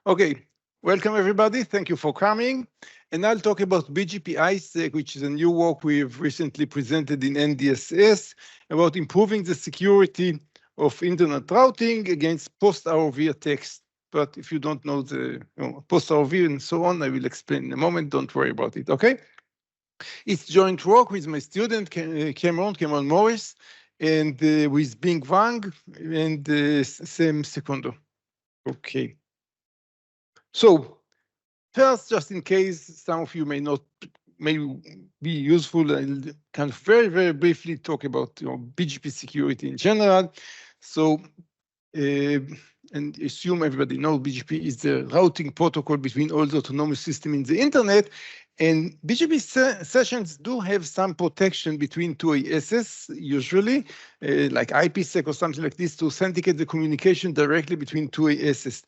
Okay, welcome everybody. Thank you for coming. And I'll talk about BGP-iSec, which is a new work we've recently presented in NDSS about improving the security of internet routing against post-ROV attacks. But if you don't know the post-ROV and so on, I will explain in a moment. Don't worry about it, okay? It's joint work with my student, Cameron Morris, and with Bing Wang and Sam Secondo. Okay. So first, just in case some of you may be useful, I'll kind of very briefly talk about BGP security in general. So, and assume everybody knows BGP is the routing protocol between all the autonomous systems in the internet. And BGP sessions do have some protection between two ASs, usually, like IPsec or something like this, to authenticate the communication directly between two ASs.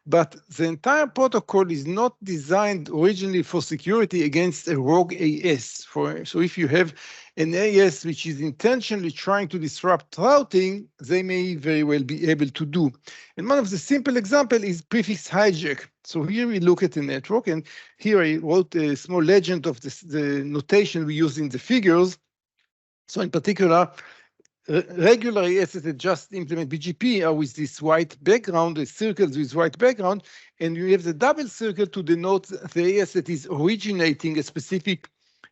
But the entire protocol is not designed originally for security against a rogue AS. So if you have an AS which is intentionally trying to disrupt routing, they may very well be able to do. And one of the simple examples is prefix hijack. So here we look at the network, and here I wrote a small legend of the notation we use in the figures. So in particular, regular ASs that just implement BGP are with this white background, the circles with white background, and you have the double circle to denote the AS that is originating a specific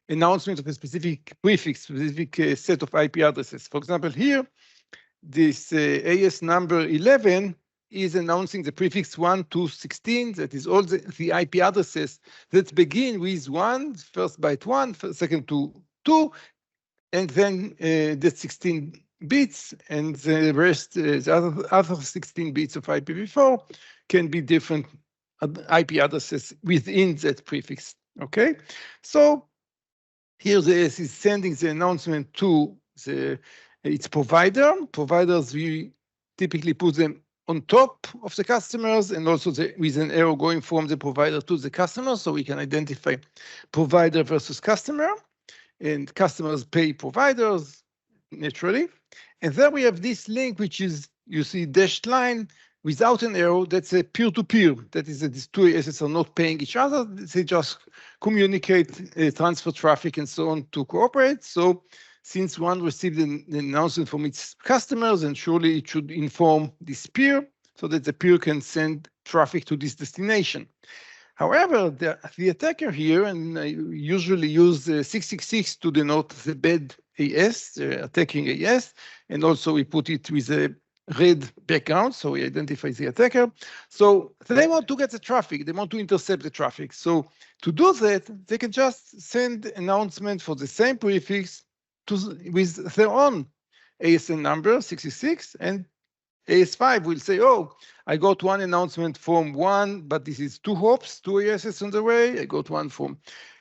announcement of a specific prefix, specific set of IP addresses. For example, here, this AS number 11 is announcing the prefix 1 to 16. That is all the IP addresses that begin with 1, first byte 1, second to 2, and then the 16 bits, and the rest, the other 16 bits of IPv4 can be different IP addresses within that prefix, okay? So here the AS is sending the announcement to its provider. Providers, we typically put them on top of the customers, and also with an arrow going from the provider to the customer, so we can identify provider versus customer. And customers pay providers, naturally. And then we have this link, which is, you see, dashed line without an arrow. That's a peer-to-peer. That is that these two ASs are not paying each other. They just communicate, transfer traffic, and so on to cooperate. So since one received an announcement from its customers, then surely it should inform this peer so that the peer can send traffic to this destination. However, the attacker here, and I usually use 666 to denote the bad AS, the attacking AS, and also we put it with a red background, so we identify the attacker. So they want to get the traffic, they want to intercept the traffic. So to do that, they can just send announcement for the same prefix with their own ASN number, 66, and AS5 will say, oh, I got one announcement from 1, but this is 2 hops, 2 ASs on the way. I got one from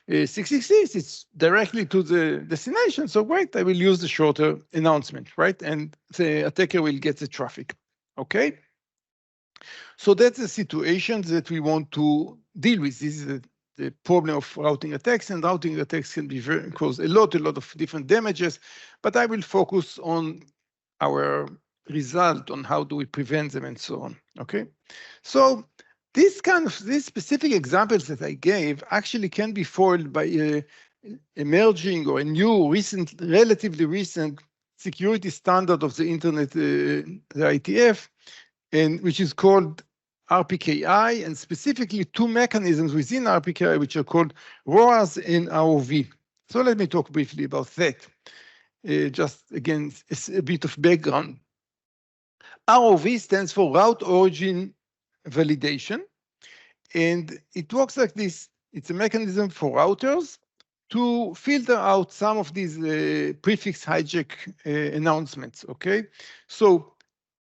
666. It's directly to the destination. So great, I will use the shorter announcement, right? And the attacker will get the traffic, okay? So that's the situation that we want to deal with. This is the problem of routing attacks, and routing attacks can be cause a lot of different damages, but I will focus on our result, on how do we prevent them and so on, okay? So these specific examples that I gave actually can be foiled by a emerging or a new relatively recent security standard of the internet, the IETF, and which is called RPKI, and specifically two mechanisms within RPKI which are called ROAS and ROV. So let me talk briefly about that. Just again, a bit of background. ROV stands for Route Origin Validation, and it works like this. It's a mechanism for routers to filter out some of these prefix hijack announcements, okay? So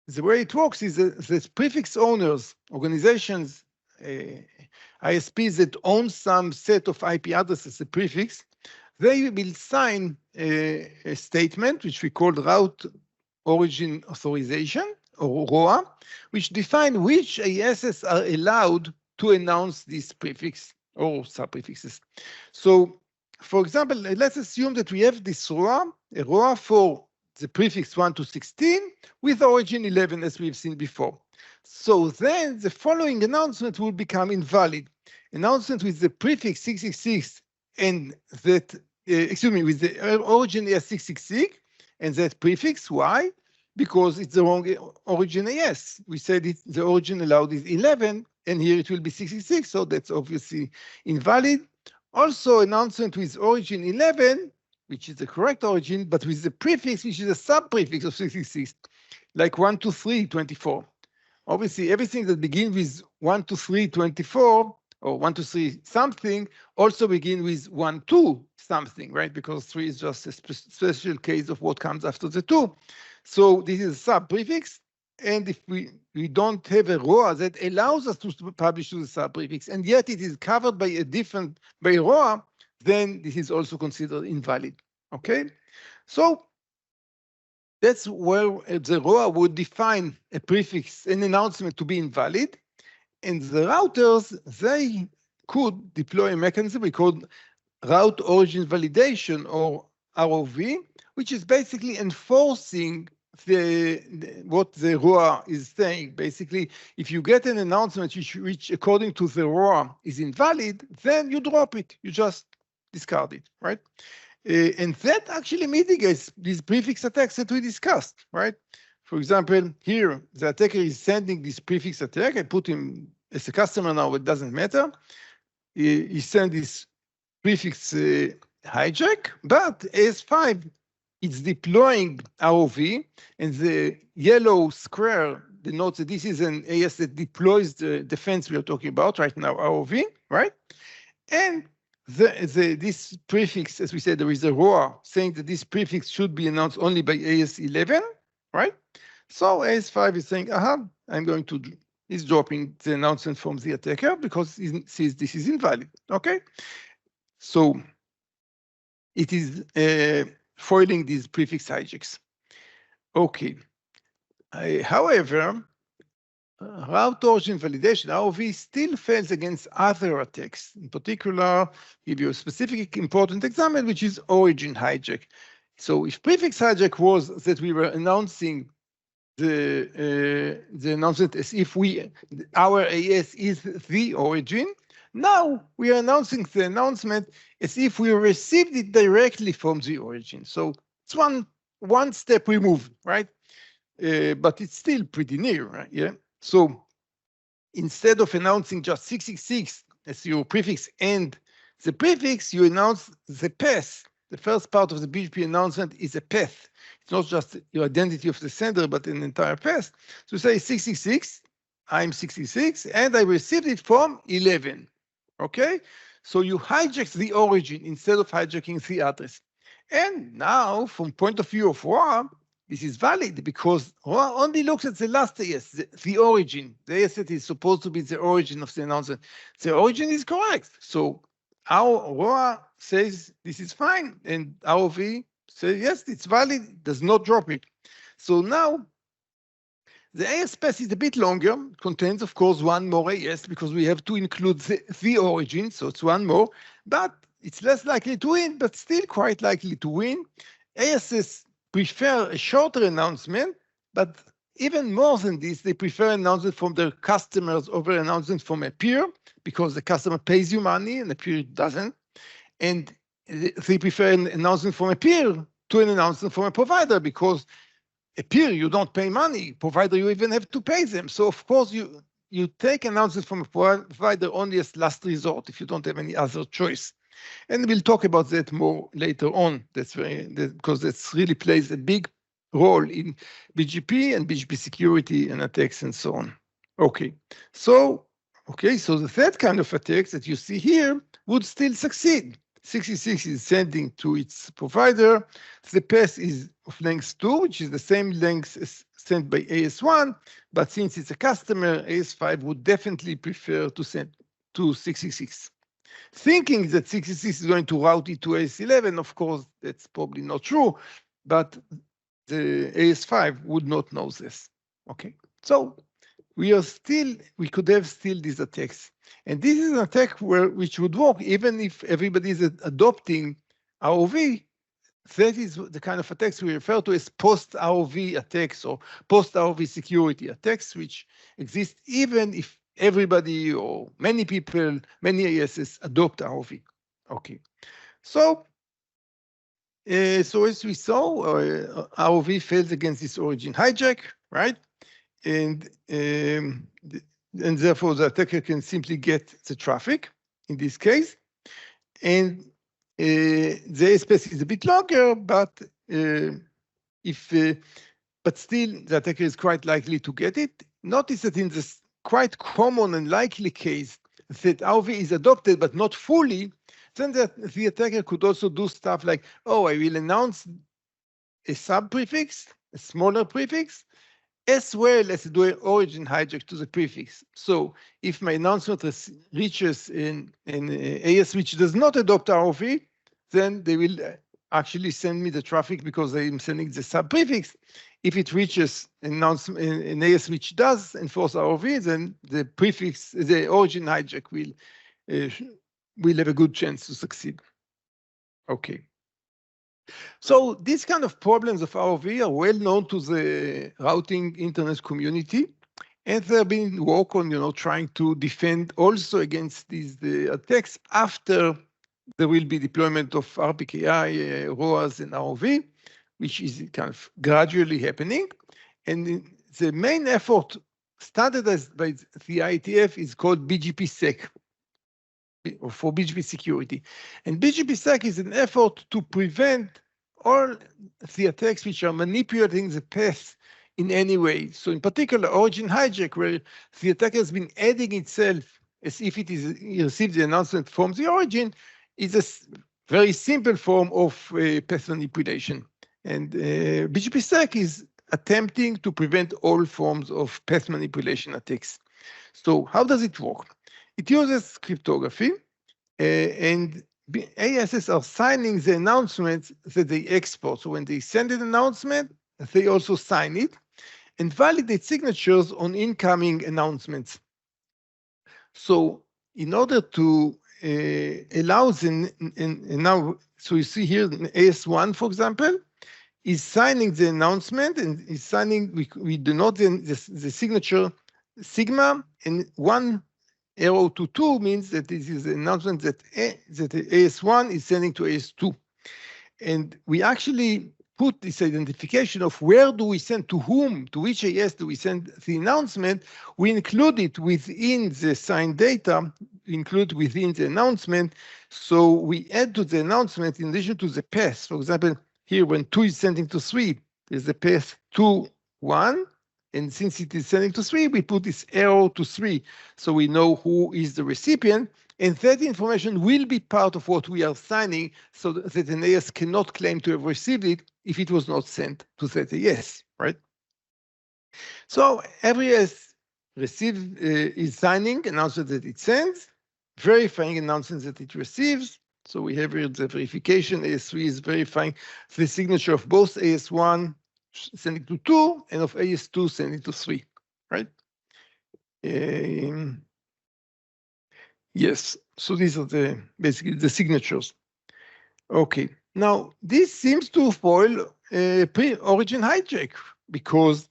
the way it works is that prefix owners, organizations, ISPs that own some set of IP addresses, a prefix, they will sign a statement, which we call Route Origin Authorization, or ROA, which define which ASs are allowed to announce this prefix or subprefixes. So, for example, let's assume that we have this ROA, a ROA for the prefix 1 to 16 with origin 11, as we've seen before. So then the following announcement will become invalid. Announcement with the prefix 666 and that, excuse me, with the origin as 666 and that prefix. Why? Because it's the wrong origin AS. We said the origin allowed is 11, and here it will be 666, so that's obviously invalid. Also, announcement with origin 11, which is the correct origin, but with the prefix, which is a sub-prefix of 666, like 1, 2, 3, 24. Obviously, everything that begins with 1, 2, 3, 24, or 1, 2, 3 something, also begin with 1, 2 something, right? Because 3 is just a special case of what comes after the 2. So this is a sub-prefix. And if we don't have a ROA that allows us to publish to the sub-prefix, and yet it is covered by a different, by ROA, then this is also considered invalid, okay? So that's where the ROA would define a prefix, an announcement to be invalid. And the routers, they could deploy a mechanism we call route origin validation, or ROV, which is basically enforcing what the ROA is saying. Basically, if you get an announcement which according to the ROA is invalid, then you drop it, you just discard it, right? And that actually mitigates these prefix attacks that we discussed, right? For example, here, the attacker is sending this prefix attack. I put him as a customer now, it doesn't matter. He sent this prefix hijack, but AS5, it's deploying ROV, and the yellow square denotes that this is an AS that deploys the defense we are talking about right now, ROV, right? And this prefix, as we said, there is a ROA saying that this prefix should be announced only by AS11, right? So AS5 is saying, I'm going to, is dropping the announcement from the attacker because he sees this is invalid, okay? So it is foiling these prefix hijacks. Okay. However, route origin validation, ROV, still fails against other attacks. In particular, give you a specific important example, which is origin hijack. So if prefix hijack was that we were announcing the announcement as if our AS is the origin, now we are announcing the announcement as if we received it directly from the origin. So it's one step removed, right? But it's still pretty near, right? Yeah. So instead of announcing just 666 as your prefix and the prefix, you announce the path. The first part of the BGP announcement is a path. It's not just your identity of the sender, but an entire path. So say 666, I'm 66, and I received it from 11. Okay? So you hijack the origin instead of hijacking the address. And now, from point of view of ROA, this is valid because ROA only looks at the last AS, the origin. The AS that is supposed to be the origin of the announcement. The origin is correct. So our ROA says this is fine, and ROV says yes, it's valid, does not drop it. So now the AS path is a bit longer, contains, of course, one more AS because we have to include the origin, so it's one more, but it's less likely to win, but still quite likely to win. ASs prefer a shorter announcement, but even more than this, they prefer announcement from their customers over announcement from a peer because the customer pays you money and the peer doesn't. And they prefer an announcement from a peer to an announcement from a provider because a peer, you don't pay money. Provider, you even have to pay them. So of course you take announcements from a provider only as last resort if you don't have any other choice. And we'll talk about that more later on. Because that really plays a big role in BGP and BGP security and attacks and so on. Okay, so the third kind of attacks that you see here would still succeed. 66 is sending to its provider. The path is of length 2, which is the same length as sent by AS1, but since it's a customer, AS5 would definitely prefer to send to 666. Thinking that 66 is going to route it to AS11, of course, that's probably not true, but the AS5 would not know this. Okay, so we could have still these attacks. And this is an attack which would work even if everybody is adopting ROV that is the kind of attacks we refer to as post-ROV attacks or post-ROV security attacks, which exist even if everybody or many people, many ASs adopt ROV. Okay, so as we saw, ROV fails against this origin hijack, right? And therefore the attacker can simply get the traffic in this case. And the space is a bit longer, but but still the attacker is quite likely to get it. Notice that in this quite common and likely case that ROV is adopted but not fully, then the attacker could also do stuff like, oh, I will announce a sub-prefix, a smaller prefix, as well as do an origin hijack to the prefix. So if my announcement reaches an AS which does not adopt ROV, then they will actually send me the traffic because I am sending the sub-prefix. If it reaches an AS which does enforce ROV, then the prefix, the origin hijack will have a good chance to succeed. Okay. So these kind of problems of ROV are well known to the routing internet community, and there have been work on trying to defend also against these attacks after there will be deployment of RPKI, ROAS, and ROV, which is kind of gradually happening. And the main effort standardized by the IETF is called BGPsec, for BGP security. And BGPsec is an effort to prevent all the attacks which are manipulating the path in any way. So in particular, origin hijack, where the attacker has been adding itself as if it received the announcement from the origin, is a very simple form of path manipulation. And BGPsec is attempting to prevent all forms of path manipulation attacks. So how does it work? It uses cryptography, and ASs are signing the announcements that they export. So when they send an announcement, they also sign it and validate signatures on incoming announcements. So in order to allow now, so you see here AS1, for example, is signing the announcement and is signing, we denote the signature sigma, and one arrow to 2 means that this is an announcement that AS1 is sending to AS2. And we actually put this identification of where do we send to whom, to which AS do we send the announcement. We include it within the signed data, include within the announcement. So we add to the announcement in addition to the path. For example, here when 2 is sending to 3, there's the path 2, 1. And since it is sending to 3, we put this arrow to 3. So we know who is the recipient. And that information will be part of what we are signing so that an AS cannot claim to have received it if it was not sent to that AS, right? So every AS is signing announcement that it sends, verifying announcements that it receives. So we have here the verification. AS3 is verifying the signature of both AS1 sending to 2 and of AS2 sending to 3, right? Yes, so these are basically the signatures. Okay, now this seems to foil pre-origin hijack because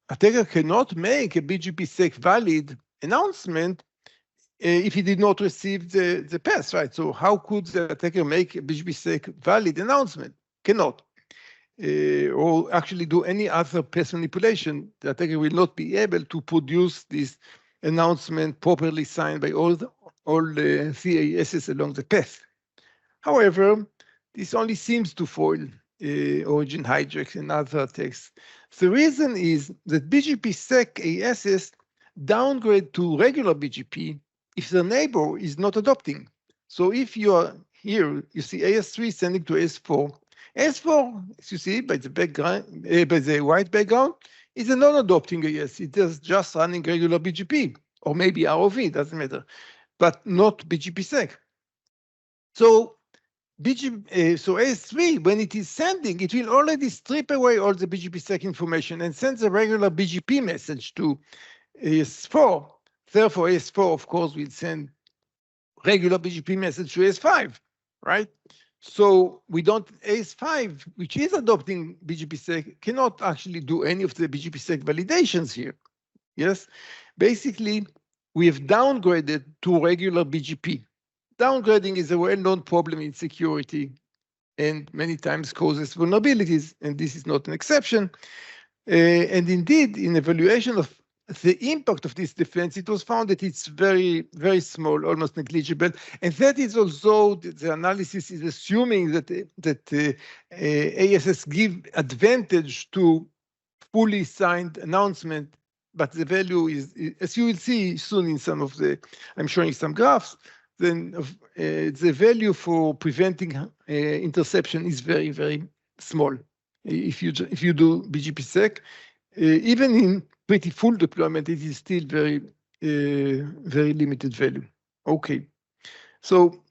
attacker cannot make a BGPsec valid announcement if he did not receive the path, right? So how could the attacker make a BGPsec valid announcement? Cannot. Or actually do any other path manipulation. The attacker will not be able to produce this announcement properly signed by all the CASs along the path. However, this only seems to foil origin hijacks and other attacks. The reason is that BGPsec ASs downgrade to regular BGP if the neighbor is not adopting. So if you are here, you see AS3 sending to AS4. AS4, as you see by the background, by the white background, is a non-adopting AS. It is just running regular BGP, or maybe ROV, doesn't matter, but not BGPsec. So AS3, when it is sending, it will already strip away all the BGPsec information and sends a regular BGP message to AS4. Therefore, AS4, of course, will send regular BGP message to AS5, right? So we don't, AS5, which is adopting BGPsec, cannot actually do any of the BGPsec validations here. Yes, basically, we have downgraded to regular BGP. Downgrading is a well-known problem in security and many times causes vulnerabilities, and this is not an exception. And indeed, in evaluation of the impact of this defense, it was found that it's very, very small, almost negligible. And that is also, the analysis is assuming that ASS give advantage to fully signed announcement, but the value is, as you will see soon in some of the, I'm showing some graphs, then the value for preventing interception is very, very small. If you do BGPsec, even in pretty full deployment, it is still very, very limited value. Okay, so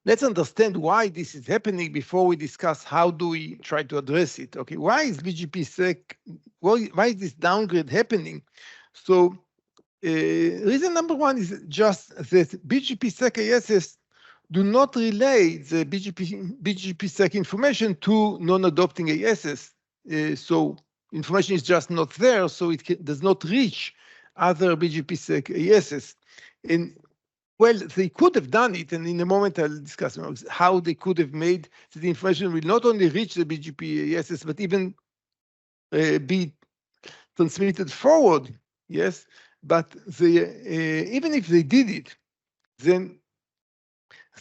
let's understand why this is happening before we discuss how do we try to address it. Okay, why is BGPsec, why is this downgrade happening? So reason number one is just that BGPsec ASs do not relay the BGPsec information to non-adopting ASs. So information is just not there, so it does not reach other BGPsec ASs. And well, they could have done it, and in a moment I'll discuss how they could have made that the information will not only reach the BGP ASs, but even be transmitted forward, yes? But they, even if they did it, then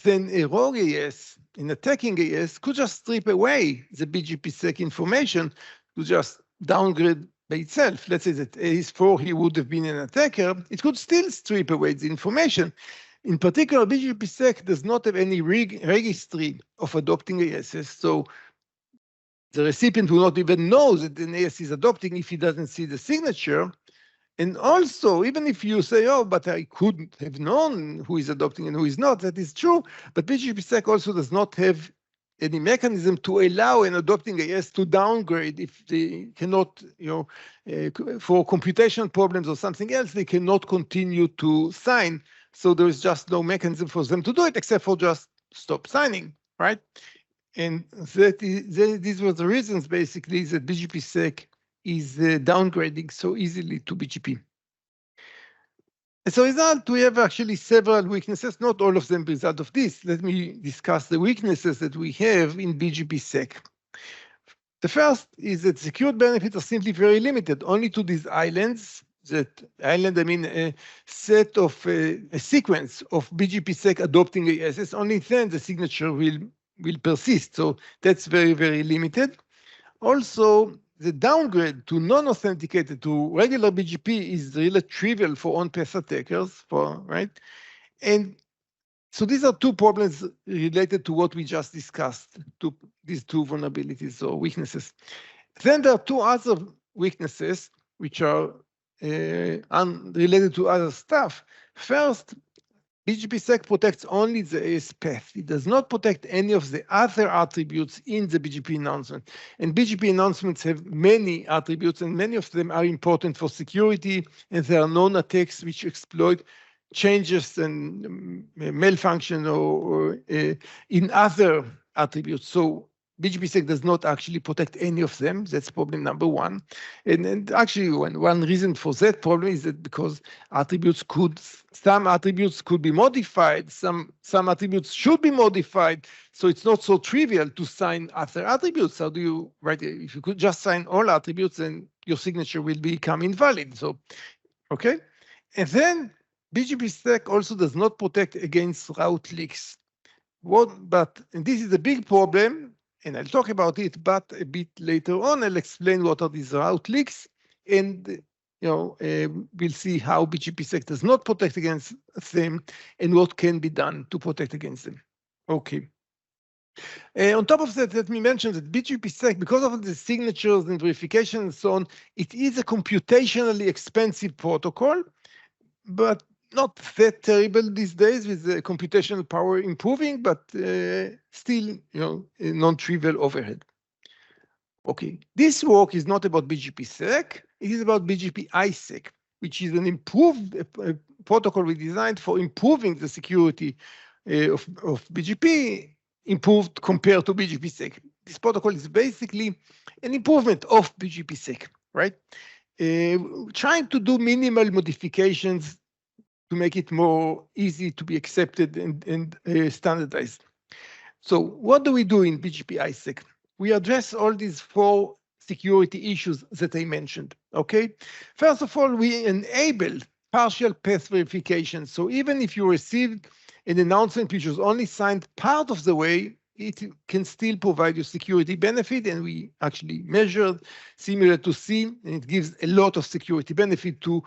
a rogue AS, an attacking AS, could just strip away the BGPsec information to just downgrade by itself. Let's say that AS4, he would have been an attacker, it could still strip away the information. In particular, BGPsec does not have any registry of adopting ASs, so the recipient will not even know that an AS is adopting if he doesn't see the signature. And also, even if you say, oh, but I couldn't have known who is adopting and who is not, that is true. But BGPsec also does not have any mechanism to allow an adopting AS to downgrade if they cannot, for computational problems or something else, they cannot continue to sign. So there is just no mechanism for them to do it except for just stop signing, right? And these were the reasons, basically, that BGPsec is downgrading so easily to BGP. As a result, we have actually several weaknesses, not all of them result of this. Let me discuss the weaknesses that we have in BGPsec. The first is that secured benefits are simply very limited, only to these islands. That island, I mean a set of, a sequence of BGPsec adopting ASs, only then the signature will persist. So that's very, very limited. Also, the downgrade to non-authenticated to regular BGP is really trivial for on-path attackers, right? And so these are two problems related to what we just discussed, to these two vulnerabilities or weaknesses. Then there are two other weaknesses which are unrelated to other stuff. First, BGPsec protects only the AS path. It does not protect any of the other attributes in the BGP announcement. And BGP announcements have many attributes, and many of them are important for security, and there are known attacks which exploit changes and malfunction or in other attributes. So BGPsec does not actually protect any of them. That's problem number one. And actually, one reason for that problem is that because some attributes could be modified, some attributes should be modified. So it's not so trivial to sign other attributes. How do you write it? If you could just sign all attributes, then your signature will become invalid. So, okay. And then BGPsec also does not protect against route leaks. And this is a big problem, and I'll talk about it, but a bit later on, I'll explain what are these route leaks, and we'll see how BGPsec does not protect against them and what can be done to protect against them. Okay. On top of that, let me mention that BGPsec, because of the signatures and verification and so on, it is a computationally expensive protocol, but not that terrible these days with the computational power improving, but still, a non-trivial overhead. Okay, this work is not about BGPsec, it is about BGP-iSec, which is an improved protocol we designed for improving the security of BGP improved compared to BGPsec. This protocol is basically an improvement of BGPsec, right? Trying to do minimal modifications to make it more easy to be accepted and standardized. So what do we do in BGP-iSec? We address all these 4 security issues that I mentioned, okay? First of all, we enable partial path verification. So even if you received an announcement which was only signed part of the way, it can still provide you security benefit, and we actually measured similar to C, and it gives a lot of security benefit to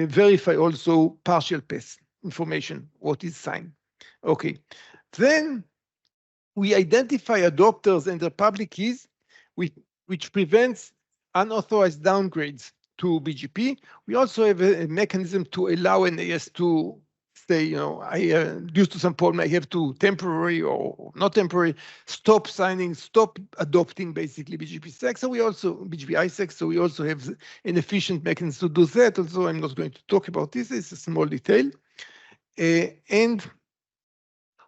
verify also partial path information, what is signed. Okay, then we identify adopters and their public keys, which prevents unauthorized downgrades to BGP. We also have a mechanism to allow NAS to say, due to some problem, I have to temporary or not temporary stop signing, stop adopting basically BGPsec. So we also BGP-iSec. So we also have an efficient mechanism to do that. Although I'm not going to talk about this. It's a small detail, and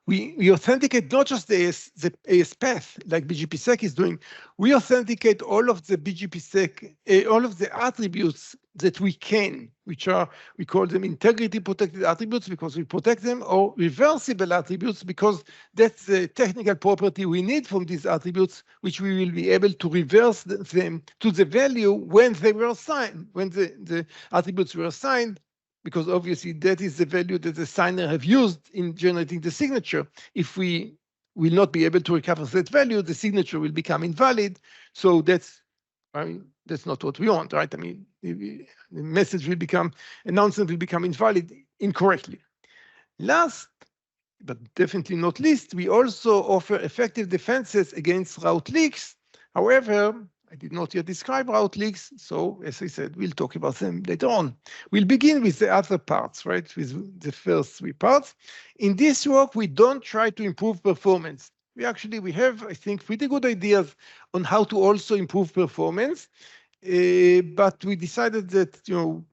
we authenticate not just the AS path like BGPsec is doing. We authenticate all of the BGPsec, all of the attributes that we can, which are, we call them integrity protected attributes because we protect them, or reversible attributes because that's the technical property we need from these attributes, which we will be able to reverse them to the value when they were assigned, when the attributes were assigned, because obviously that is the value that the signer have used in generating the signature. If we will not be able to recover that value, the signature will become invalid. So that's not what we want, right? I mean, the message will become, announcement will become invalid incorrectly. Last, but definitely not least, we also offer effective defenses against route leaks. However, I did not yet describe route leaks, so as I said, we'll talk about them later on. We'll begin with the other parts, right, with the first 3 parts. In this work, we don't try to improve performance. We have, I think, pretty good ideas on how to also improve performance, but we decided that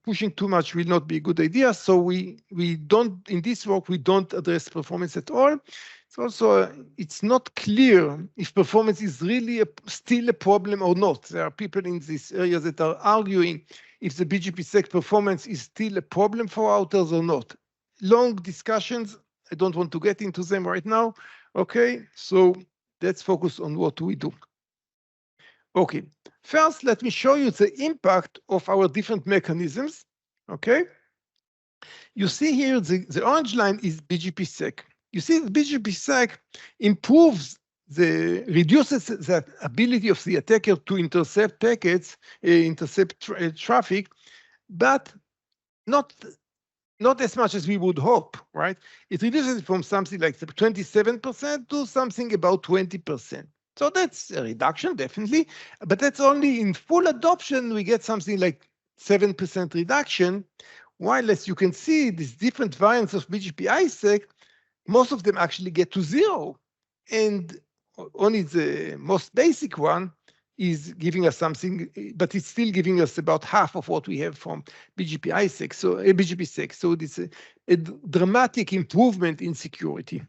pushing too much will not be a good idea. So we don't, in this work, we don't address performance at all. It's also, it's not clear if performance is really still a problem or not. There are people in this area that are arguing if the BGPsec performance is still a problem for routers or not. Long discussions. I don't want to get into them right now. Okay, so let's focus on what we do. Okay, first, let me show you the impact of our different mechanisms. Okay, you see here the orange line is BGPsec. You see the BGPsec reduces the ability of the attacker to intercept packets, traffic, but not as much as we would hope, right? It reduces it from something like 27% to something about 20%. So that's a reduction, definitely, but that's only in full adoption, we get something like 7% reduction, while as you can see, these different variants of BGP-iSec, most of them actually get to 0. And only the most basic one is giving us something, but it's still giving us about half of what we have from BGP-iSec, so BGPsec. So it's a dramatic improvement in security.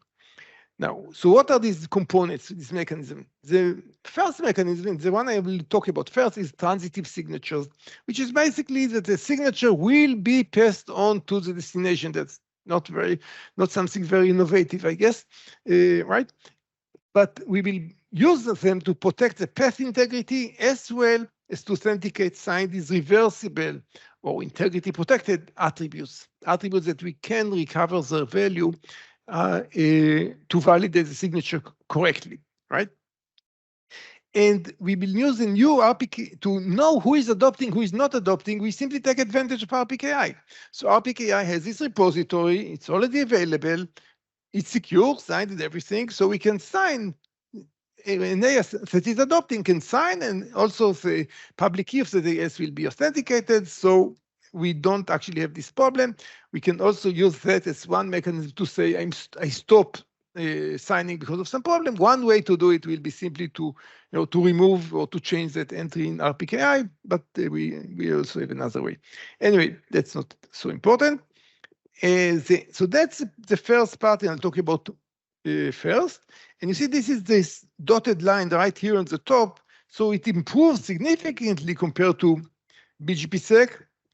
Now, so what are these components, this mechanism? The first mechanism, the one I will talk about first, is transitive signatures, which is basically that the signature will be passed on to the destination. That's not something very innovative, I guess, right? But we will use them to protect the path integrity as well as to authenticate signed these reversible or integrity protected attributes that we can recover their value to validate the signature correctly, right? And we will use a new RPK to know who is adopting, who is not adopting. We simply take advantage of RPKI. So RPKI has this repository. It's already available. It's secure, signed and everything. So we can sign, an AS that is adopting can sign, and also the public key of the AS will be authenticated. So we don't actually have this problem. We can also use that as one mechanism to say I stop signing because of some problem. One way to do it will be simply to remove or to change that entry in RPKI, but we also have another way. Anyway, that's not so important. So that's the first part, and I'll talk about first. And you see this is this dotted line right here on the top. So it improves significantly compared to BGPsec,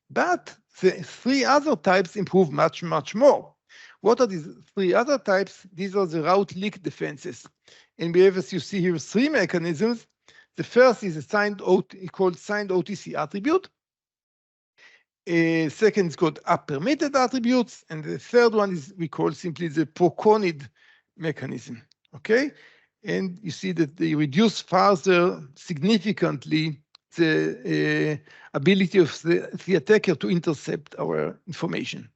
but the three other types improve much, much more. What are these three other types? These are the route leak defenses. And we have, as you see here, three mechanisms. The first is called signed OTC attribute. Second is called up-permitted attributes. And the third one is we call simply the proconid mechanism. Okay? And you see that they reduce further significantly the ability of the attacker to intercept our information.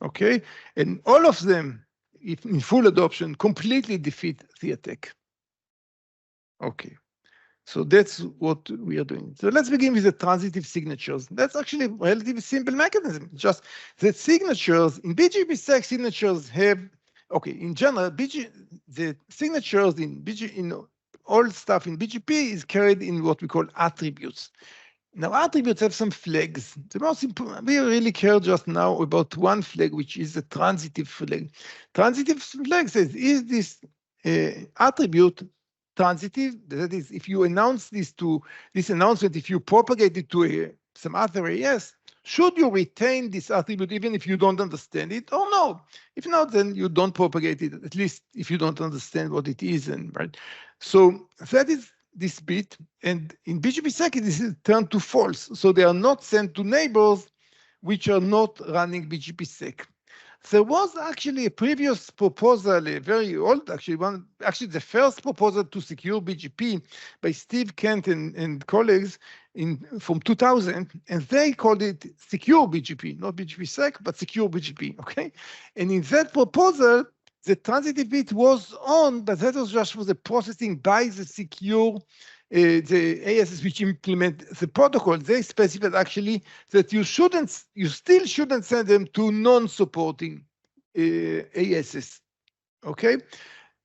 Okay? And all of them, if in full adoption, completely defeat the attack. Okay. So that's what we are doing. So let's begin with the transitive signatures. That's actually a relatively simple mechanism. Just the signatures, in BGPsec signatures have, okay, in general, the signatures in all stuff in BGP is carried in what we call attributes. Now, attributes have some flags. The most important, we really care just now about one flag, which is a transitive flag. Transitive flag says, is this attribute transitive? That is, if you announce this announcement, if you propagate it to some other AS, should you retain this attribute even if you don't understand it, or no? If not, then you don't propagate it, at least if you don't understand what it is, and right? So that is this bit, and in BGPsec it is turned to false, so they are not sent to neighbors which are not running BGPsec. There was actually a previous proposal, a very old, actually the first proposal to secure BGP by Steve Kent and colleagues from 2000, and they called it secure BGP, not BGPsec, but secure BGP, okay? And in that proposal, the transitive bit was on, but that was just for the processing by the secure, the ASs which implement the protocol. They specified actually that you still shouldn't send them to non-supporting ASs, okay?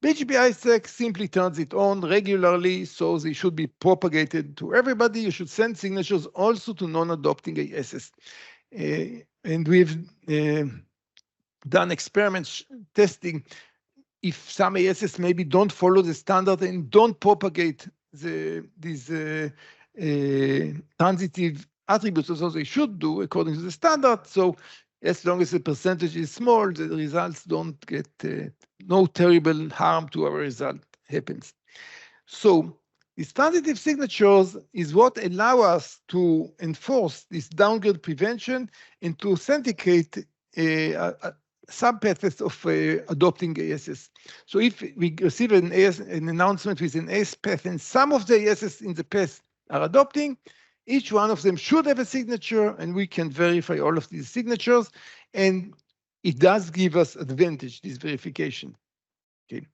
BGP-iSec simply turns it on regularly, so they should be propagated to everybody. You should send signatures also to non-adopting ASs. And we've done experiments testing if some ASs maybe don't follow the standard and don't propagate these transitive attributes as they should do according to the standard. So as long as the percentage is small, the results don't get, no terrible harm to our result happens. So these transitive signatures is what allow us to enforce this downgrade prevention and to authenticate subpaths of adopting ASs. So if we receive an announcement with an AS path and some of the ASs in the path are adopting, each one of them should have a signature, and we can verify all of these signatures, and it does give us advantage, this verification. Okay,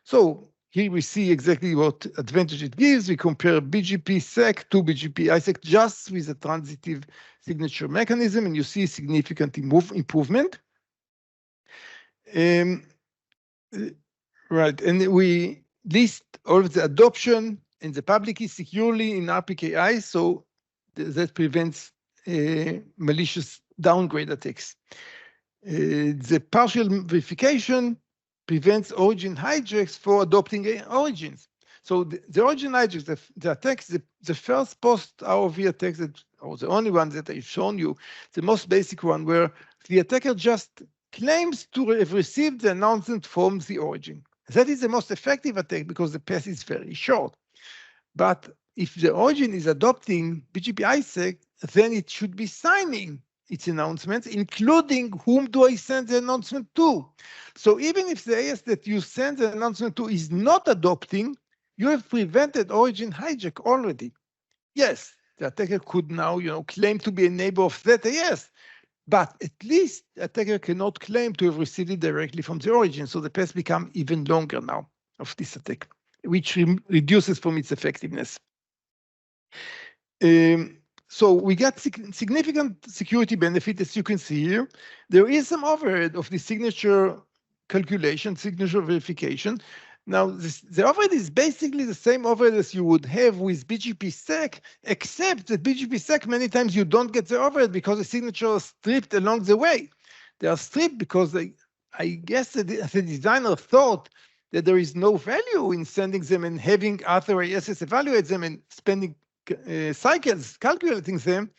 so here we see exactly what advantage it gives. We compare BGPsec to BGP-iSec just with a transitive signature mechanism, and you see significant improvement. Right, and we list all of the adoption and the public key securely in RPKI, so that prevents malicious downgrade attacks. The partial verification prevents origin hijacks for adopting origins. So the origin hijacks, the attacks, the first post ROV attacks, or the only one that I've shown you, the most basic one, where the attacker just claims to have received the announcement from the origin. That is the most effective attack because the path is very short. But if the origin is adopting BGP-iSec, then it should be signing its announcements, including whom do I send the announcement to. So even if the AS that you send the announcement to is not adopting, you have prevented origin hijack already. Yes, the attacker could now, claim to be a neighbor of that AS, but at least the attacker cannot claim to have received it directly from the origin. So the path becomes even longer now of this attack, which reduces from its effectiveness. So we got significant security benefit, as you can see here. There is some overhead of the signature calculation, signature verification. Now, the overhead is basically the same overhead as you would have with BGPsec, except that BGPsec, many times you don't get the overhead because the signature is stripped along the way. They are stripped because I guess the designer thought that there is no value in sending them and having other ASs evaluate them and spending cycles calculating them.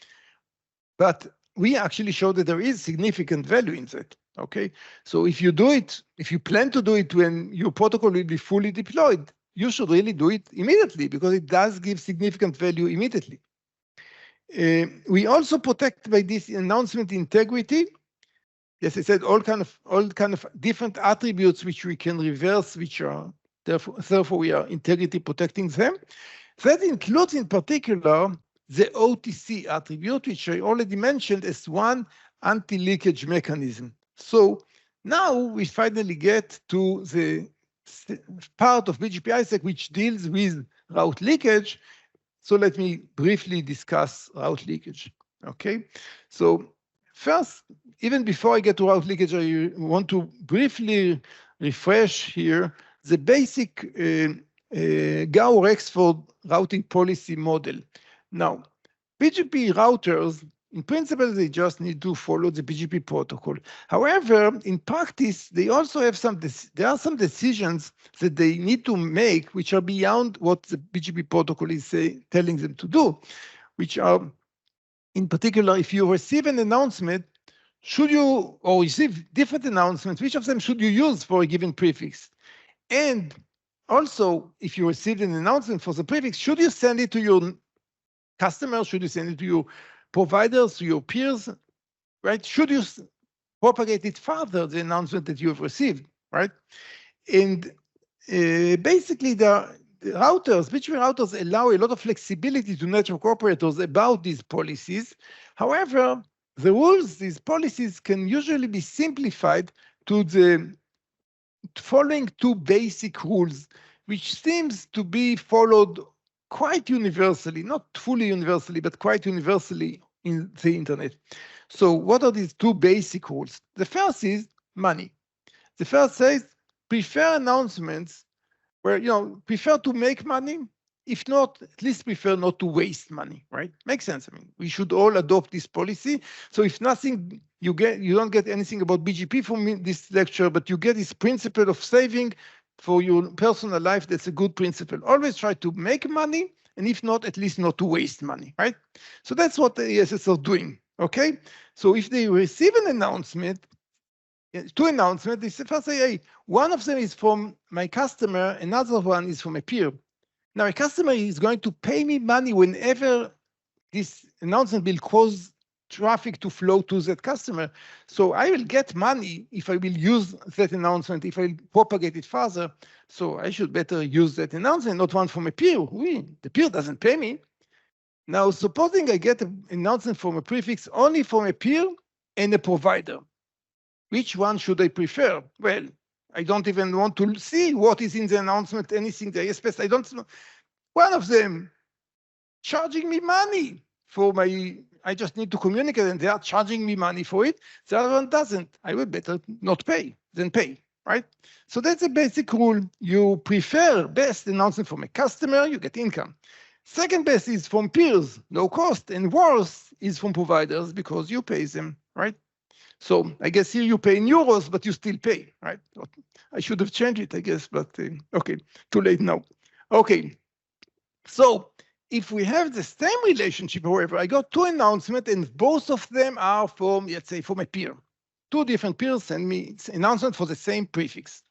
But we actually show that there is significant value in that. Okay, so if you do it, if you plan to do it when your protocol will be fully deployed, you should really do it immediately because it does give significant value immediately. We also protect by this announcement integrity. Yes, I said all kind of different attributes which we can reverse, which are therefore we are integrity protecting them. That includes in particular the OTC attribute, which I already mentioned as one anti-leakage mechanism. So now we finally get to the part of BGP-iSec which deals with route leakage. So let me briefly discuss route leakage. Okay, so first, even before I get to route leakage, I want to briefly refresh here the basic Gao-Rexford routing policy model. Now, BGP routers, in principle, they just need to follow the BGP protocol. However, in practice, they also have there are some decisions that they need to make which are beyond what the BGP protocol is telling them to do, which are, in particular, if you receive an announcement, should you, or receive different announcements, which of them should you use for a given prefix? And also, if you receive an announcement for the prefix, should you send it to your customers? Should you send it to your providers, to your peers, right? Should you propagate it further, the announcement that you have received, right? And basically, the routers, BGP routers allow a lot of flexibility to network operators about these policies. However, the rules, these policies can usually be simplified to the following two basic rules, which seems to be followed quite universally, not fully universally, but quite universally in the internet. So what are these two basic rules? The first is money. The first says prefer announcements where, prefer to make money. If not, at least prefer not to waste money, right? Makes sense. I mean, we should all adopt this policy. So if nothing, you don't get anything about BGP from this lecture, but you get this principle of saving for your personal life. That's a good principle. Always try to make money, and if not, at least not to waste money, right? So that's what the ESS are doing, okay? So if they receive an announcement, two announcements, they first say, hey, one of them is from my customer, another one is from a peer. Now, a customer is going to pay me money whenever this announcement will cause traffic to flow to that customer. So I will get money if I will use that announcement, if I propagate it further. So I should better use that announcement, not one from a peer. The peer doesn't pay me. Now, supposing I get an announcement from a prefix only from a peer and a provider, which one should I prefer? Well, I don't even want to see what is in the announcement, anything there. Yes, I don't know. One of them charging me money for I just need to communicate and they are charging me money for it. The other one doesn't. I would better not pay than pay, right? So that's a basic rule. You prefer best announcement from a customer, you get income. Second best is from peers, no cost, and worse is from providers because you pay them, right? So I guess here you pay in euros, but you still pay, right? I should have changed it, I guess, but okay, too late now. Okay, so if we have the same relationship, however, I got two announcements and both of them are from, let's say, from a peer. Two different peers send me announcement for the same prefix.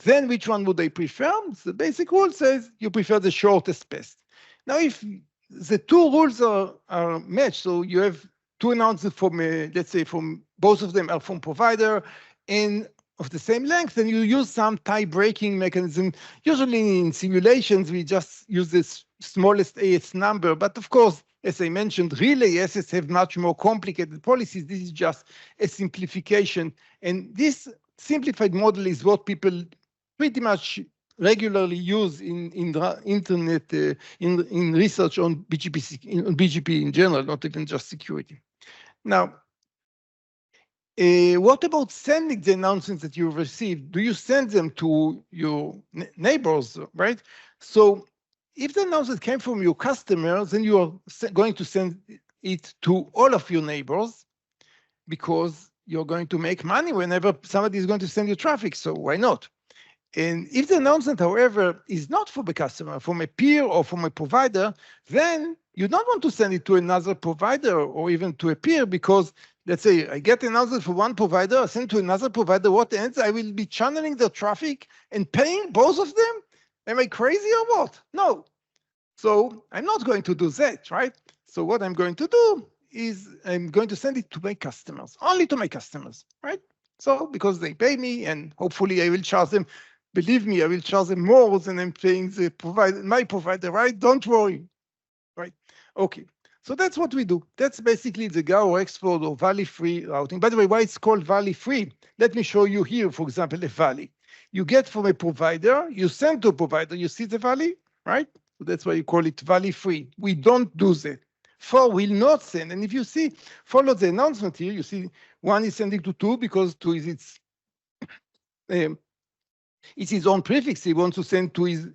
Then which one would I prefer? The basic rule says you prefer the shortest path. Now, if the two rules are matched, so you have two announcements from, let's say, from both of them are from provider and of the same length, then you use some tie-breaking mechanism. Usually in simulations, we just use this smallest AS number. But of course, as I mentioned, real ASs have much more complicated policies. This is just a simplification. And this simplified model is what people pretty much regularly use in the internet, in research on BGP in general, not even just security. Now, what about sending the announcements that you received? Do you send them to your neighbors, right? So if the announcement came from your customers, then you are going to send it to all of your neighbors because you're going to make money whenever somebody is going to send you traffic. So why not? And if the announcement, however, is not from a customer, from a peer or from a provider, then you don't want to send it to another provider or even to a peer, because let's say I get an announcement for one provider, I send to another provider, what ends? I will be channeling their traffic and paying both of them? Am I crazy or what? No. So I'm not going to do that, right? So what I'm going to do is I'm going to send it to my customers, only to my customers, right? So because they pay me and hopefully I will charge them. Believe me, I will charge them more than I'm paying the provider, my provider, right? Don't worry, right? Okay, so that's what we do. That's basically the GAO export or valley-free routing. By the way, why it's called valley-free? Let me show you here, for example, a valley. You get from a provider, you send to a provider, you see the valley, right? So that's why you call it valley-free. We don't do that. 4 will not send. And if you see, follow the announcement here, you see 1 is sending to 2 because 2 is it's his own prefix. He wants to send to his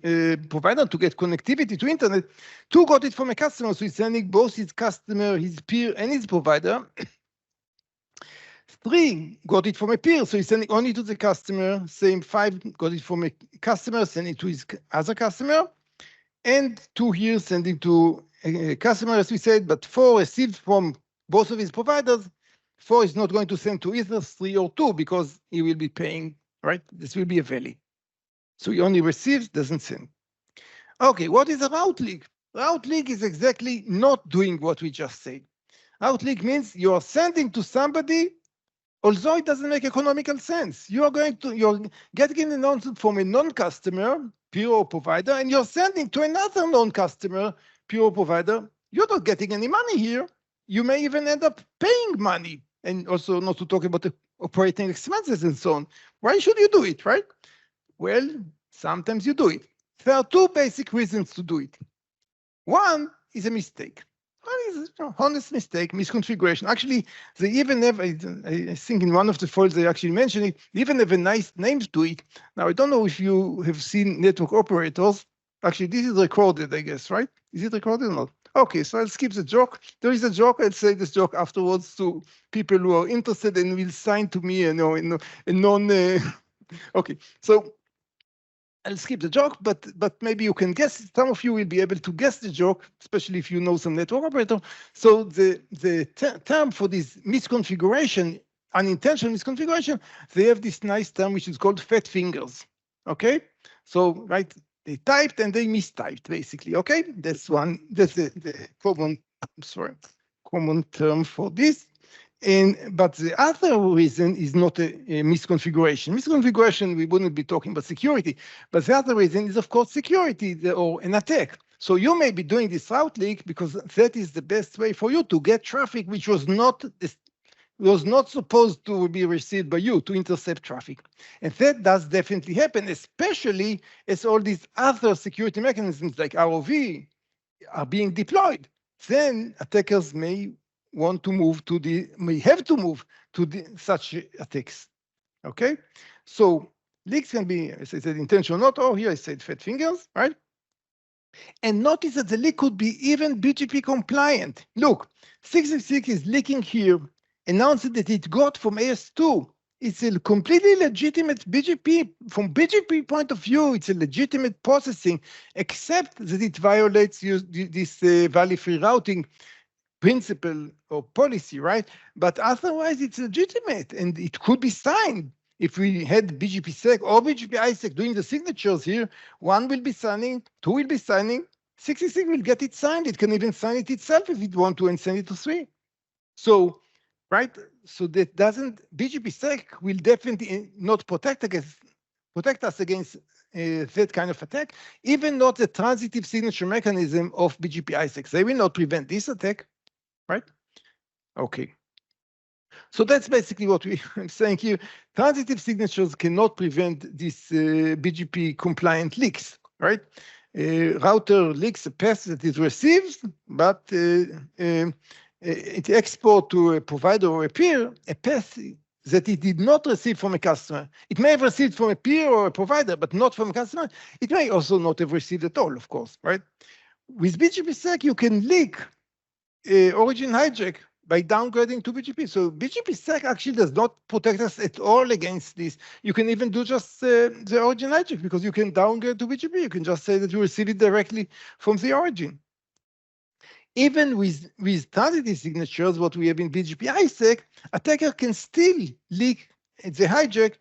provider to get connectivity to internet. 2 got it from a customer, so he's sending both his customer, his peer, and his provider. 3 got it from a peer, so he's sending only to the customer. Same 5 got it from a customer, sending to his other customer. And 2 here sending to a customer, as we said, but 4 received from both of his providers. 4 is not going to send to either 3 or 2 because he will be paying, right? This will be a valley. So he only receives, doesn't send. Okay, what is a route leak? Route leak is exactly not doing what we just said. Route leak means you are sending to somebody, although it doesn't make economical sense. You're getting an announcement from a non-customer, peer or provider, and you're sending to another non-customer, peer or provider. You're not getting any money here. You may even end up paying money, and also not to talk about the operating expenses and so on. Why should you do it, right? Well, sometimes you do it. There are 2 basic reasons to do it. 1 is a mistake. One is an honest mistake, misconfiguration. Actually, they even have, I think in one of the files they actually mentioned it, they even have a nice name to it. Now, I don't know if you have seen network operators. Actually, this is recorded, I guess, right? Is it recorded or not? Okay, so I'll skip the joke. There is a joke. I'll say this joke afterwards to people who are interested and will sign to me, okay, so I'll skip the joke, but maybe you can guess. Some of you will be able to guess the joke, especially if you know some network operator. So the term for this misconfiguration, unintentional misconfiguration, they have this nice term which is called fat fingers. Okay, so right, they typed and they mistyped basically. Okay, that's the common term for this. But the other reason is not a misconfiguration. Misconfiguration, we wouldn't be talking about security, but the other reason is, of course, security or an attack. So you may be doing this route leak because that is the best way for you to get traffic which was not supposed to be received by you, to intercept traffic. And that does definitely happen, especially as all these other security mechanisms like ROV are being deployed. Then attackers may have to move to such attacks. Okay, so leaks can be, as I said, intentional or not. Oh, here I said fat fingers, right? And notice that the leak could be even BGP compliant. Look, 666 is leaking here, announcing that it got from AS2. It's a completely legitimate BGP. From BGP point of view, it's a legitimate processing, except that it violates this valley-free routing principle or policy, right? But otherwise, it's legitimate and it could be signed. If we had BGPsec or BGP-iSec doing the signatures here, 1 will be signing, 2 will be signing, 66 will get it signed. It can even sign it itself if it want to and send it to 3. So, right? So that doesn't, BGPsec will definitely not protect us against that kind of attack, even not the transitive signature mechanism of BGP-iSec. They will not prevent this attack. Right? Okay. So that's basically what I'm saying here. Transitive signatures cannot prevent these BGP compliant leaks, right? Router leaks a path that it receives, but it exports to a provider or a peer a path that it did not receive from a customer. It may have received from a peer or a provider, but not from a customer. It may also not have received at all, of course, right? With BGPsec, you can leak origin hijack by downgrading to BGP. So BGPsec actually does not protect us at all against this. You can even do just the origin hijack, because you can downgrade to BGP. You can just say that you receive it directly from the origin. Even with transitive signatures, what we have in BGP-iSec, attacker can still leak the hijack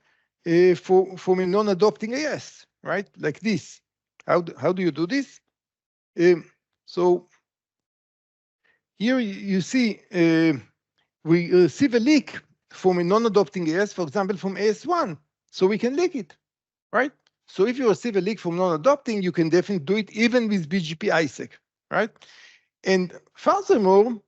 from a non-adopting AS, right? Like this. How do you do this? So here you see we receive a leak from a non-adopting AS, for example, from AS1, so we can leak it, right? So if you receive a leak from non-adopting, you can definitely do it even with BGP-iSec, right? And furthermore,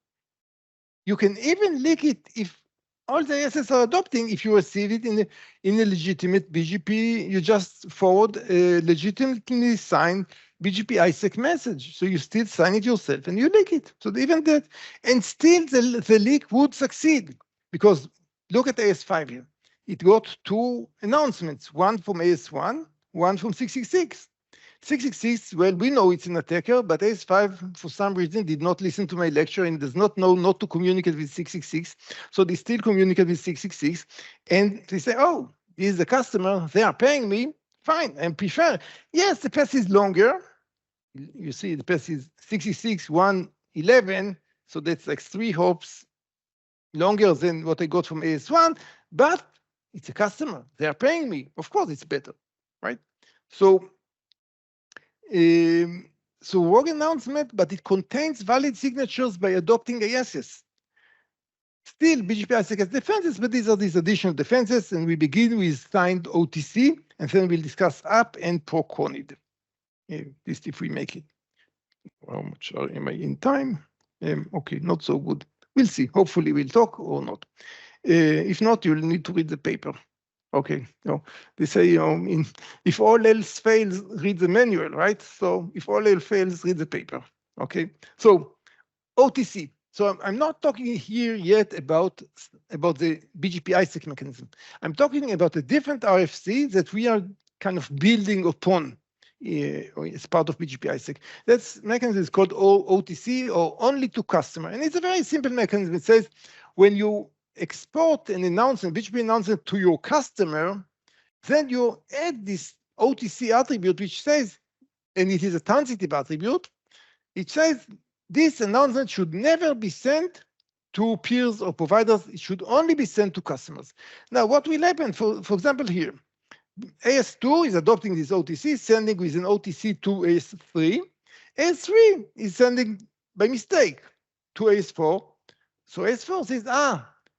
you can even leak it if all the ASs are adopting. If you receive it in a legitimate BGP, you just forward a legitimately signed BGP-iSec message. So you still sign it yourself and you leak it. So even that, and still the leak would succeed, because look at AS5 here. It got two announcements, one from AS1, one from 666. 666, well, we know it's an attacker, but AS5, for some reason, did not listen to my lecture and does not know not to communicate with 666. So they still communicate with 666. And they say, oh, this is the customer. They are paying me. Fine, I prefer. Yes, the path is longer. You see, the path is 666, 111. So that's like 3 hops longer than what I got from AS1. But it's a customer. They are paying me. Of course, it's better, right? So rogue announcement, but it contains valid signatures by adopting ASs. Still, BGP-iSec has defenses, but these are these additional defenses, and we begin with signed OTC, and then we'll discuss app and proconid. This if we make it. How much am I in time? Okay, not so good. We'll see. Hopefully we'll talk or not. If not, you'll need to read the paper. Okay, no, they say, if all else fails, read the manual, right? So if all else fails, read the paper. Okay, so OTC. So I'm not talking here yet about the BGP-iSec mechanism. I'm talking about a different RFC that we are kind of building upon as part of BGP-iSec. That mechanism is called OTC, or only to customer. And it's a very simple mechanism. It says when you export an announcement, BGP announcement to your customer, then you add this OTC attribute, which says, and it is a transitive attribute, it says this announcement should never be sent to peers or providers. It should only be sent to customers. Now, what will happen, for example, here, AS2 is adopting this OTC, sending with an OTC to AS3. AS3 is sending by mistake to AS4. So AS4 says,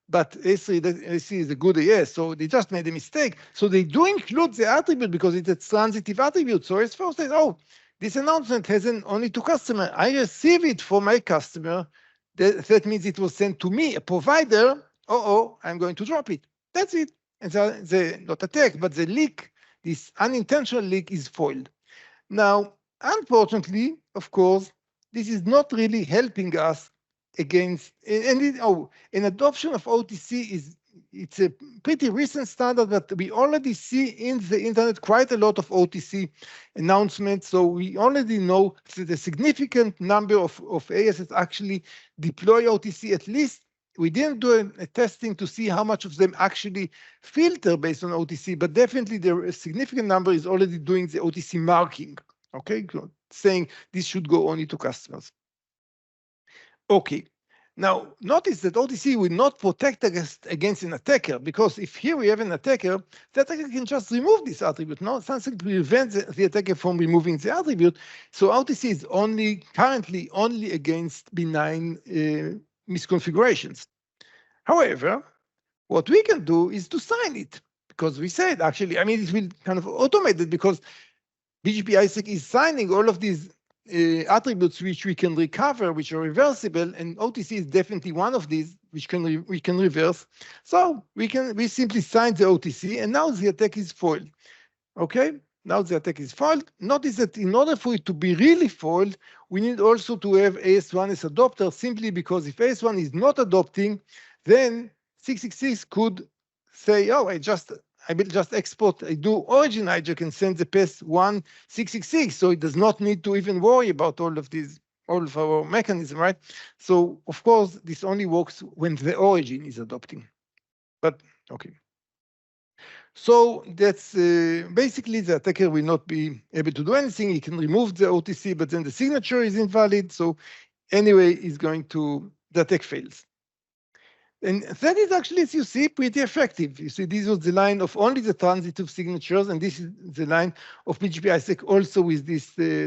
but AS3 is a good AS, so they just made a mistake. So they do include the attribute because it's a transitive attribute. So AS4 says, oh, this announcement has an only to customer. I receive it from my customer. That means it was sent to me, a provider. I'm going to drop it. That's it. And the not attack, but the leak, this unintentional leak, is foiled. Now, unfortunately, of course, this is not really helping us against, an adoption of OTC it's a pretty recent standard, but we already see in the internet quite a lot of OTC announcements. So we already know that a significant number of ASs actually deploy OTC. At least we didn't do a testing to see how much of them actually filter based on OTC, but definitely a significant number is already doing the OTC marking, okay, saying this should go only to customers. Okay. Now, notice that OTC will not protect against an attacker, because if here we have an attacker, the attacker can just remove this attribute. No, something prevents the attacker from removing the attribute. So OTC is currently only against benign misconfigurations. However, what we can do is to sign it, because we said, actually, I mean, it will kind of automate it, because BGP-iSec is signing all of these attributes which we can recover, which are reversible, and OTC is definitely one of these which we can reverse. So we simply sign the OTC, and now the attack is foiled. Okay, now the attack is foiled. Notice that in order for it to be really foiled, we need also to have AS1 as adopter, simply because if AS1 is not adopting, then 666 could say, oh, I will just export, I do origin hijack and send the path 1666, so it does not need to even worry about all of these all of our mechanism, right? So of course, this only works when the origin is adopting. But okay. So that's basically the attacker will not be able to do anything. He can remove the OTC, but then the signature is invalid. So anyway, the attack fails. And that is actually, as you see, pretty effective. You see, this was the line of only the transitive signatures, and this is the line of BGP-iSec also with this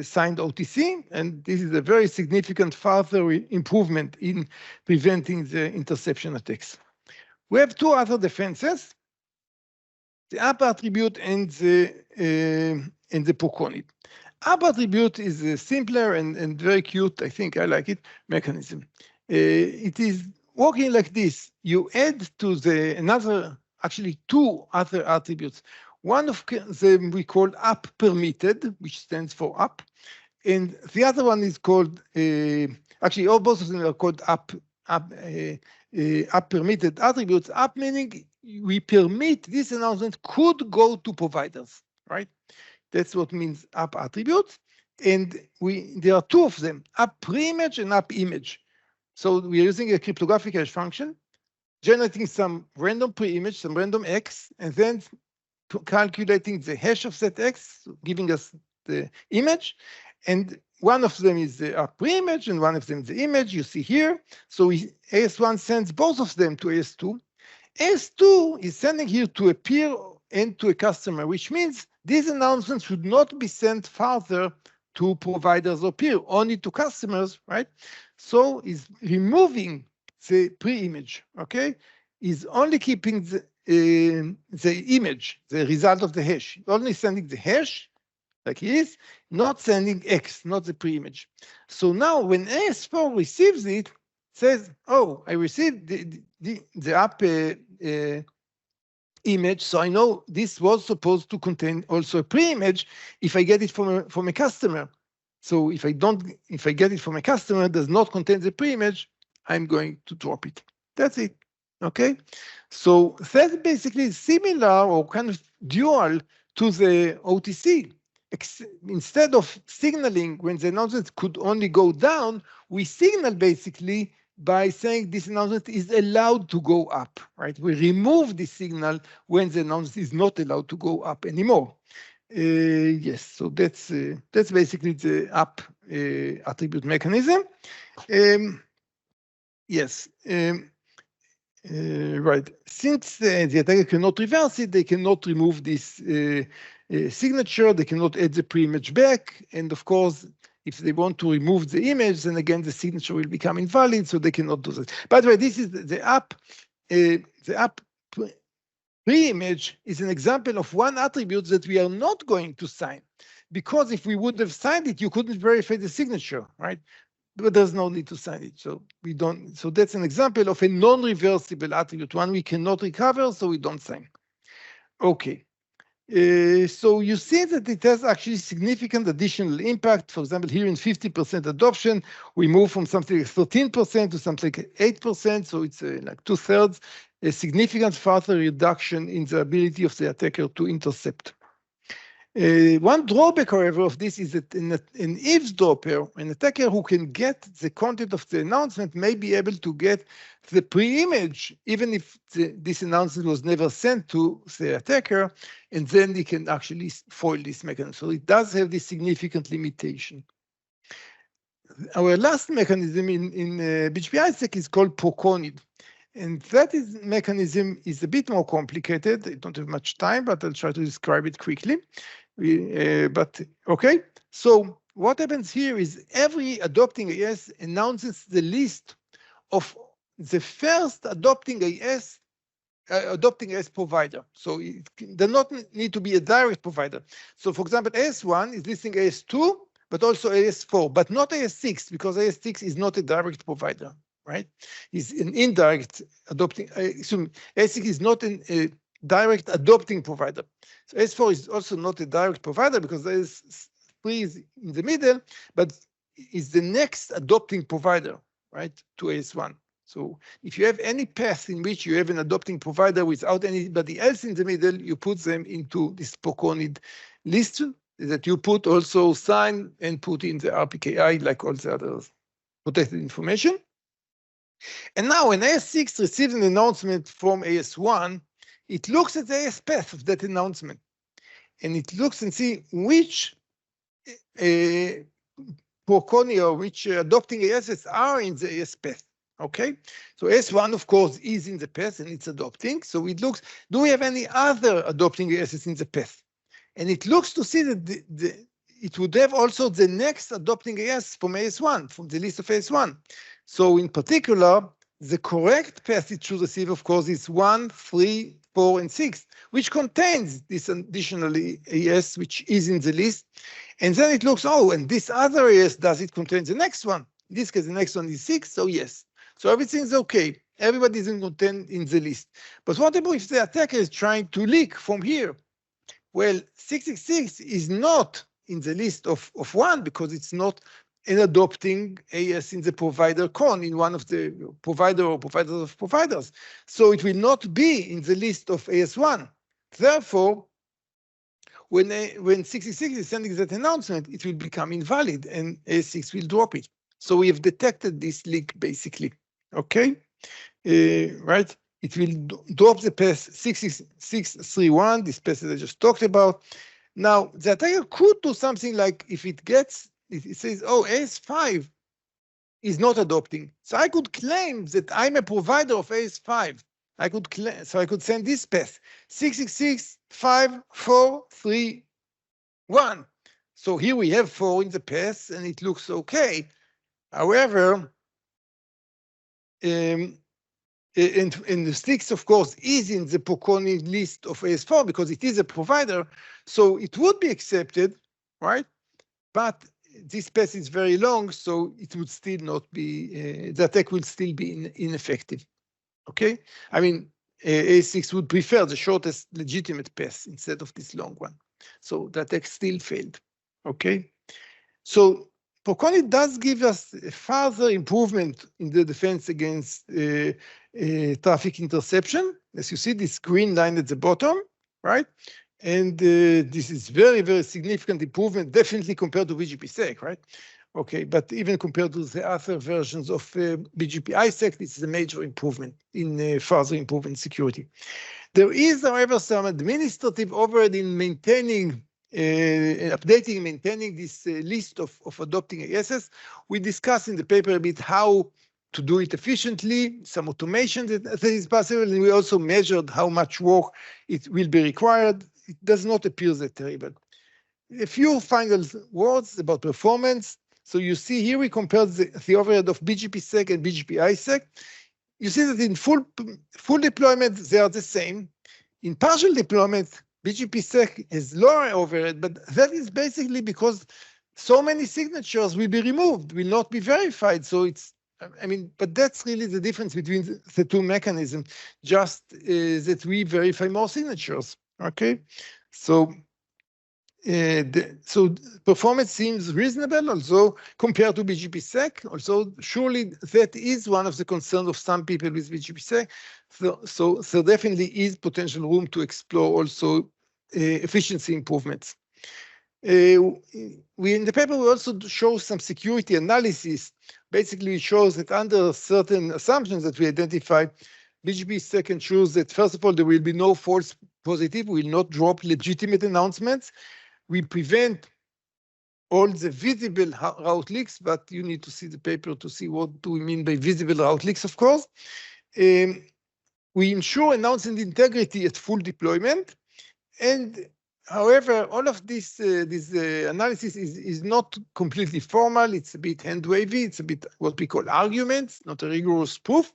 signed OTC, and this is a very significant further improvement in preventing the interception attacks. We have two other defenses, the up attribute and the proconid. Up attribute is a simpler and very cute, I think I like it, mechanism. It is working like this. You add to actually two other attributes. One of them we call up permitted, which stands for up. And the other one is called, actually, both of them are called up permitted attributes. Up meaning we permit this announcement could go to providers, right? That's what means up attributes. And there are two of them, up preimage and up image. So we're using a cryptographic hash function, generating some random preimage, some random X, and then calculating the hash of that X, giving us the image. And one of them is the up preimage, and one of them is the image you see here. So AS1 sends both of them to AS2. AS2 is sending here to a peer and to a customer, which means these announcements should not be sent further to providers or peer, only to customers, right? So is removing the pre-image, okay? Is only keeping the image, the result of the hash, only sending the hash, like he is, not sending X, not the pre-image. So now when AS4 receives it, says, oh, I received the up image, so I know this was supposed to contain also a pre-image if I get it from a customer. So if I get it from a customer that does not contain the pre-image, I'm going to drop it. That's it. Okay. So that's basically similar or kind of dual to the OTC. Instead of signaling when the announcement could only go down, we signal basically by saying this announcement is allowed to go up, right? We remove the signal when the announcement is not allowed to go up anymore. Yes, so that's basically the up attribute mechanism. Yes, right. Since the attacker cannot reverse it, they cannot remove this signature, they cannot add the pre-image back, and of course, if they want to remove the image, then again the signature will become invalid, so they cannot do that. By the way, this is the up pre-image is an example of one attribute that we are not going to sign, because if we would have signed it, you couldn't verify the signature, right? But there's no need to sign it, so we don't. So that's an example of a non-reversible attribute, one we cannot recover, so we don't sign. Okay. So you see that it has actually significant additional impact. For example, here in 50% adoption, we move from something like 13% to something like 8%. So it's like 2/3, a significant further reduction in the ability of the attacker to intercept. One drawback, however, of this is that an eavesdropper, an attacker who can get the content of the announcement, may be able to get the pre-image, even if this announcement was never sent to the attacker, and then they can actually foil this mechanism. So it does have this significant limitation. Our last mechanism in BGP-iSec is called proconid. And that mechanism is a bit more complicated. I don't have much time, but I'll try to describe it quickly. But okay, so what happens here is every adopting AS announces the list of the first adopting AS provider. So it does not need to be a direct provider. So for example, AS1 is listing AS2, but also AS4, but not AS6, because AS6 is not a direct provider, right? It's an indirect adopting, AS6 is not a direct adopting provider. So S4 is also not a direct provider because S3 is in the middle, but is the next adopting provider, right, to AS1. So if you have any path in which you have an adopting provider without anybody else in the middle, you put them into this proconid list, that you put also sign and put in the RPKI like all the others protected information. And now when AS6 receives an announcement from AS1, it looks at the AS path of that announcement. And it looks and see which POCONI or which adopting ASs are in the AS path. Okay, so AS1, of course, is in the path and it's adopting. So it looks, do we have any other adopting ASs in the path? And it looks to see that it would have also the next adopting AS from AS1, from the list of AS1. So in particular, the correct path it should receive, of course, is 1, 3, 4, and 6, which contains this additional AS, which is in the list. And then it looks, oh, and this other AS, does it contain the next one? In this case, the next one is 6, so yes. So everything's okay. Everybody is contained in the list. But what about if the attacker is trying to leak from here? Well, 666 is not in the list of 1 because it's not an adopting AS in the provider con in one of the provider or providers of providers. So it will not be in the list of AS1. Therefore, when 666 is sending that announcement, it will become invalid and AS6 will drop it. So we have detected this leak basically, okay? Right? It will drop the path 631, this path that I just talked about. Now, the attacker could do something like if it gets, it says, oh, AS5 is not adopting. So I could claim that I'm a provider of AS5. I could claim, so I could send this path 666, 5, 4, 3, 1. So here we have 4 in the path and it looks okay. However, and the 6, of course, is in the POCONI list of AS4 because it is a provider, so it would be accepted, right? But this path is very long, so it would still not be, the attack will still be ineffective, okay? I mean, AS6 would prefer the shortest legitimate path instead of this long one. So the attack still failed, okay? So POCONI does give us a further improvement in the defense against traffic interception. As you see, this green line at the bottom, right? And this is very, very significant improvement, definitely compared to BGPsec, right? Okay, but even compared to the other versions of BGP-iSec, this is a major improvement in further improvement in security. There is, however, some administrative overhead in maintaining updating and maintaining this list of adopting ASs. We discussed in the paper a bit how to do it efficiently, some automation that is possible, and we also measured how much work it will be required. It does not appear that terrible. A few final words about performance. So you see here we compared the overhead of BGPsec and BGP-iSec. You see that in full deployment, they are the same. In partial deployment, BGPsec is lower overhead, but that is basically because so many signatures will be removed, will not be verified. So it's, I mean, but that's really the difference between the two mechanisms, just that we verify more signatures, okay? So, so performance seems reasonable, also compared to BGPsec. Also, surely that is one of the concerns of some people with BGPsec. So definitely is potential room to explore also efficiency improvements. We in the paper we also show some security analysis. Basically, it shows that under certain assumptions that we identified, BGPsec ensures that first of all there will be no false positive, will not drop legitimate announcements. We prevent all the visible route leaks, but you need to see the paper to see what do we mean by visible route leaks, of course. We ensure announcement integrity at full deployment. And however, all of this analysis is not completely formal. It's a bit hand-wavy. It's a bit what we call arguments, not a rigorous proof.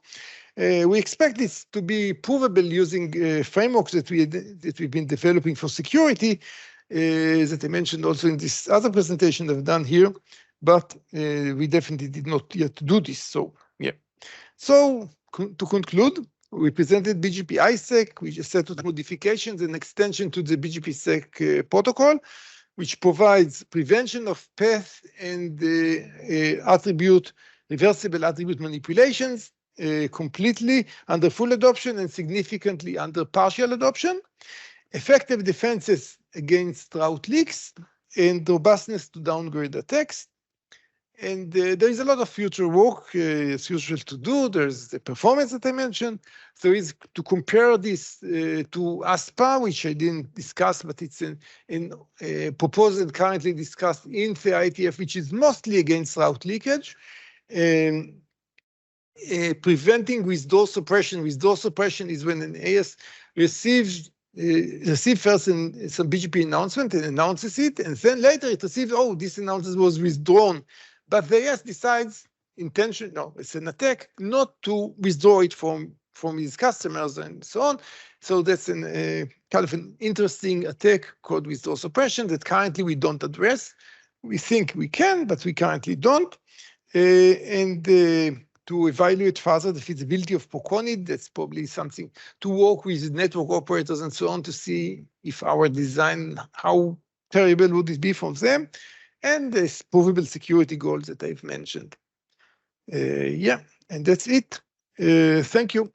We expect this to be provable using frameworks that we've been developing for security, that I mentioned also in this other presentation I've done here, but we definitely did not yet do this. So yeah. So to conclude, we presented BGP-iSec, which is a set of modifications and extension to the BGPsec protocol, which provides prevention of path and reversible attribute manipulations completely under full adoption and significantly under partial adoption, effective defenses against route leaks, and robustness to downgrade attacks. And there is a lot of future work as usual to do. There's the performance that I mentioned. There is to compare this to ASPA, which I didn't discuss, but it's a proposal currently discussed in the IETF, which is mostly against route leakage. Preventing withdraw suppression. Withdraw suppression is when an AS receives first some BGP announcement and announces it, and then later it receives, oh, this announcement was withdrawn. But the AS decides it's an attack, not to withdraw it from his customers and so on. So that's kind of an interesting attack called withdraw suppression that currently we don't address. We think we can, but we currently don't. To evaluate further the feasibility of POCONID, that's probably something to work with network operators and so on to see if our design, how terrible would it be from them, and the provable security goals that I've mentioned. Yeah, and that's it. Thank you.